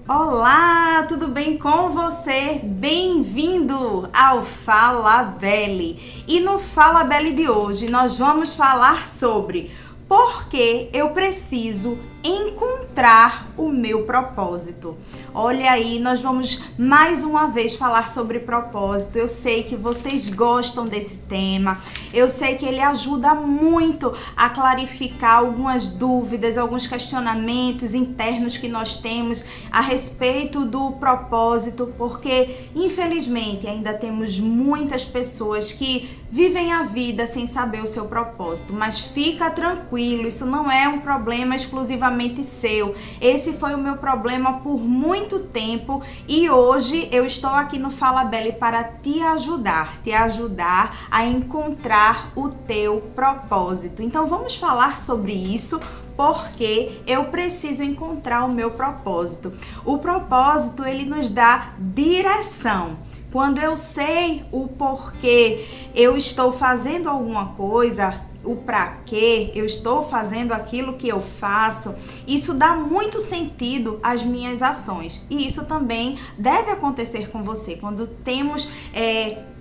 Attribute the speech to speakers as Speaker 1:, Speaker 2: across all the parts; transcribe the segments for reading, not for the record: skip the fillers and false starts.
Speaker 1: Olá, tudo bem com você? Bem-vindo ao Fala Belle. E no Fala Belle de hoje nós vamos falar sobre por que eu preciso encontrar o meu propósito. Olha aí, nós vamos mais uma vez falar sobre propósito. Eu sei que vocês gostam desse tema. Eu sei que ele ajuda muito a clarificar algumas dúvidas, alguns questionamentos internos que nós temos a respeito do propósito, porque infelizmente ainda temos muitas pessoas que vivem a vida sem saber o seu propósito. Mas fica tranquilo, isso não é um problema exclusivamente seu. Esse foi o meu problema por muito tempo e hoje eu estou aqui no Fala Belle para te ajudar a encontrar o teu propósito. Então vamos falar sobre isso. Porque eu preciso encontrar o meu propósito. O propósito, ele nos dá direção. Quando eu sei o porquê eu estou fazendo alguma coisa, o para quê eu estou fazendo aquilo que eu faço, isso dá muito sentido às minhas ações. E isso também deve acontecer com você. Quando temos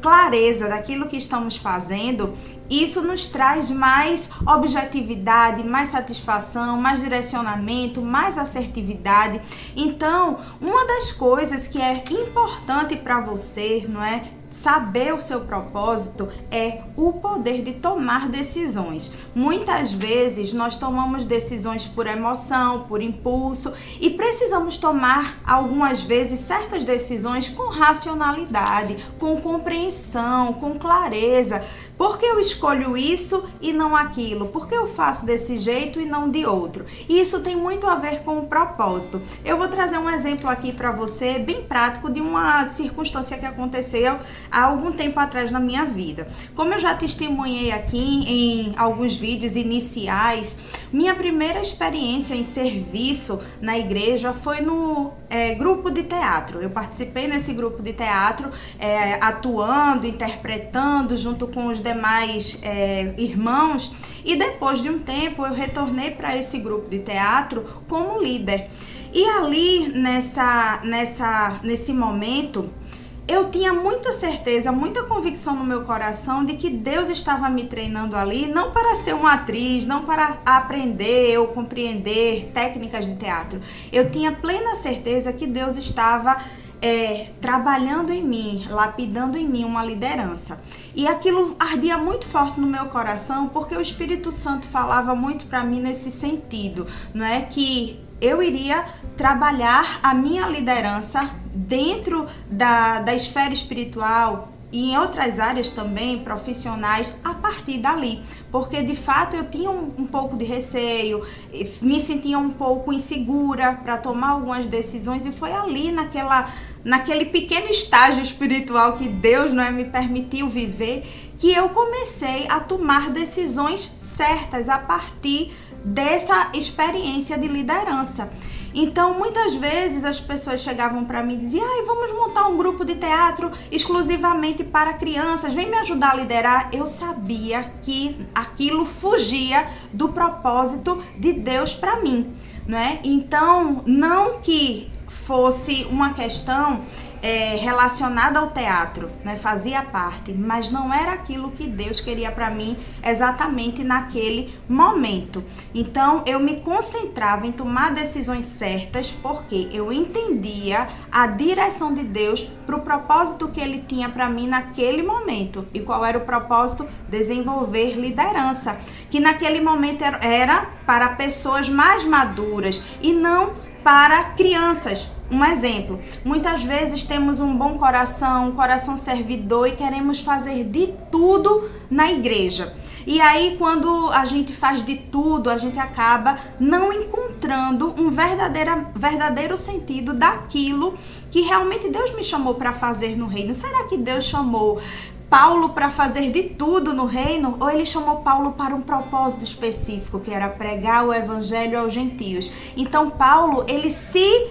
Speaker 1: clareza daquilo que estamos fazendo, isso nos traz mais objetividade, mais satisfação, mais direcionamento, mais assertividade. Então, uma das coisas que é importante para você, não é? Saber o seu propósito é o poder de tomar decisões. Muitas vezes nós tomamos decisões por emoção, por impulso e precisamos tomar algumas vezes certas decisões com racionalidade, com compreensão, com clareza. Por que eu escolho isso e não aquilo? Por que eu faço desse jeito e não de outro? E isso tem muito a ver com o propósito. Eu vou trazer um exemplo aqui para você, bem prático, de uma circunstância que aconteceu há algum tempo atrás na minha vida. Como eu já testemunhei aqui em alguns vídeos iniciais, minha primeira experiência em serviço na igreja foi no grupo de teatro. Eu participei nesse grupo de teatro, atuando, interpretando junto com os demais irmãos, e depois de um tempo eu retornei para esse grupo de teatro como líder. E ali nesse momento eu tinha muita certeza, muita convicção no meu coração de que Deus estava me treinando ali, não para ser uma atriz, não para aprender ou compreender técnicas de teatro. Eu tinha plena certeza que Deus estava trabalhando em mim, lapidando em mim uma liderança. E aquilo ardia muito forte no meu coração, porque o Espírito Santo falava muito para mim nesse sentido, não é? Que eu iria trabalhar a minha liderança dentro da esfera espiritual e em outras áreas também profissionais a partir dali, porque de fato eu tinha um pouco de receio, me sentia um pouco insegura para tomar algumas decisões, e foi ali naquele pequeno estágio espiritual que Deus me permitiu viver, que eu comecei a tomar decisões certas a partir dessa experiência de liderança. Então, muitas vezes as pessoas chegavam para mim e diziam: vamos montar um grupo de teatro exclusivamente para crianças, vem me ajudar a liderar. Eu sabia que aquilo fugia do propósito de Deus para mim, né? Então, não que fosse uma questão relacionada ao teatro, né? Fazia parte, mas não era aquilo que Deus queria para mim exatamente naquele momento. Então eu me concentrava em tomar decisões certas, porque eu entendia a direção de Deus para o propósito que Ele tinha para mim naquele momento. E qual era o propósito? Desenvolver liderança, que naquele momento era para pessoas mais maduras e não para crianças. Um exemplo, muitas vezes temos um bom coração, um coração servidor, e queremos fazer de tudo na igreja. E aí, quando a gente faz de tudo, a gente acaba não encontrando um verdadeiro sentido daquilo que realmente Deus me chamou para fazer no reino. Será que Deus chamou Paulo para fazer de tudo no reino, ou ele chamou Paulo para um propósito específico, que era pregar o evangelho aos gentios. Então Paulo, ele se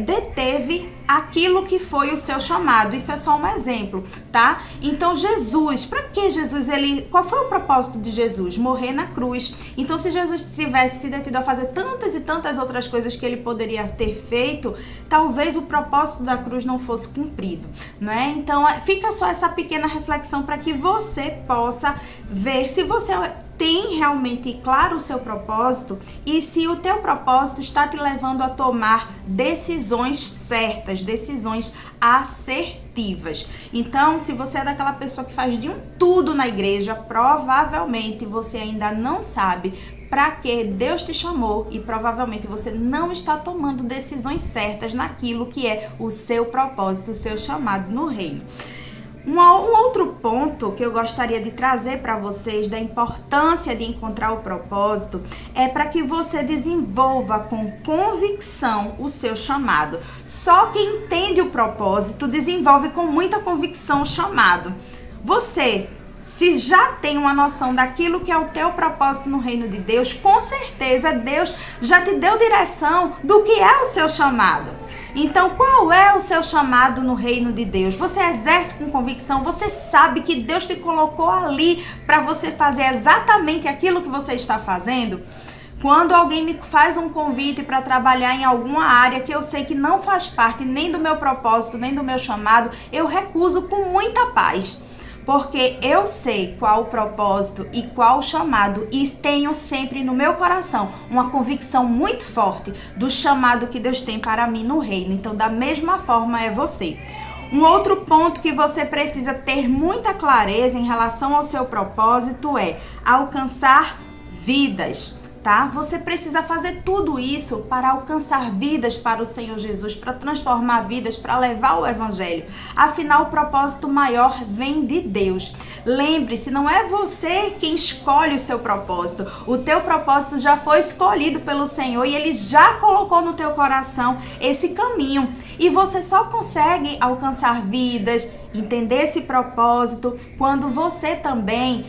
Speaker 1: deteve aquilo que foi o seu chamado. Isso é só um exemplo, tá? Então Jesus, para que Jesus, qual foi o propósito de Jesus? Morrer na cruz. Então se Jesus tivesse se detido a fazer tantas e tantas outras coisas que ele poderia ter feito, talvez o propósito da cruz não fosse cumprido, né? Então fica só essa pequena reflexão para que você possa ver se você tem realmente claro o seu propósito e se o teu propósito está te levando a tomar decisões certas, decisões assertivas. Então, se você é daquela pessoa que faz de um tudo na igreja, provavelmente você ainda não sabe para que Deus te chamou e provavelmente você não está tomando decisões certas naquilo que é o seu propósito, o seu chamado no reino. Um outro ponto que eu gostaria de trazer para vocês da importância de encontrar o propósito é para que você desenvolva com convicção o seu chamado. Só quem entende o propósito desenvolve com muita convicção o chamado. Você, se já tem uma noção daquilo que é o teu propósito no reino de Deus, com certeza Deus já te deu direção do que é o seu chamado. Então, qual é o seu chamado no reino de Deus? Você exerce com convicção, você sabe que Deus te colocou ali para você fazer exatamente aquilo que você está fazendo? Quando alguém me faz um convite para trabalhar em alguma área que eu sei que não faz parte nem do meu propósito, nem do meu chamado, eu recuso com muita paz. Porque eu sei qual o propósito e qual o chamado e tenho sempre no meu coração uma convicção muito forte do chamado que Deus tem para mim no reino. Então, da mesma forma é você. Um outro ponto que você precisa ter muita clareza em relação ao seu propósito é alcançar vidas. Tá? Você precisa fazer tudo isso para alcançar vidas para o Senhor Jesus, para transformar vidas, para levar o evangelho. Afinal, o propósito maior vem de Deus. Lembre-se, não é você quem escolhe o seu propósito. O teu propósito já foi escolhido pelo Senhor e Ele já colocou no teu coração esse caminho. E você só consegue alcançar vidas, entender esse propósito, quando você também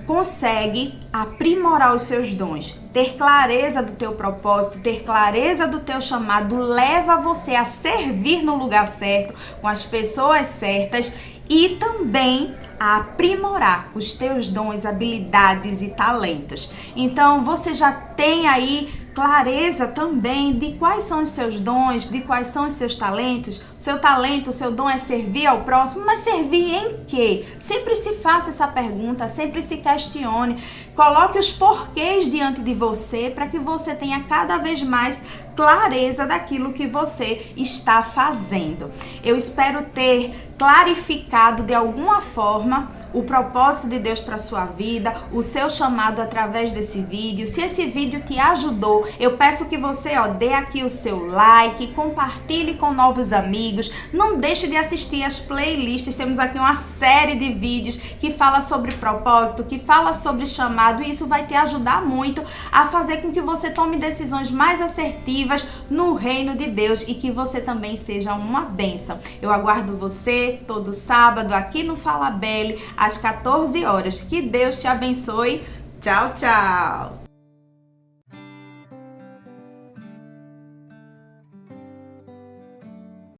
Speaker 1: consegue aprimorar os seus dons. Ter clareza do teu propósito, ter clareza do teu chamado leva você a servir no lugar certo, com as pessoas certas e também a aprimorar os teus dons, habilidades e talentos. Então, você já tem aí clareza também de quais são os seus dons, de quais são os seus talentos. O seu talento, o seu dom é servir ao próximo, mas servir em quê? Sempre se faça essa pergunta, sempre se questione. Coloque os porquês diante de você para que você tenha cada vez mais clareza daquilo que você está fazendo. Eu espero ter clarificado de alguma forma o propósito de Deus para sua vida, o seu chamado através desse vídeo. Se esse vídeo te ajudou, eu peço que você dê aqui o seu like, compartilhe com novos amigos, não deixe de assistir as playlists. Temos aqui uma série de vídeos que fala sobre propósito, que fala sobre chamado, e isso vai te ajudar muito a fazer com que você tome decisões mais assertivas no reino de Deus e que você também seja uma bênção. Eu aguardo você todo sábado aqui no Fala Belle às 14 horas. Que Deus te abençoe. Tchau, tchau!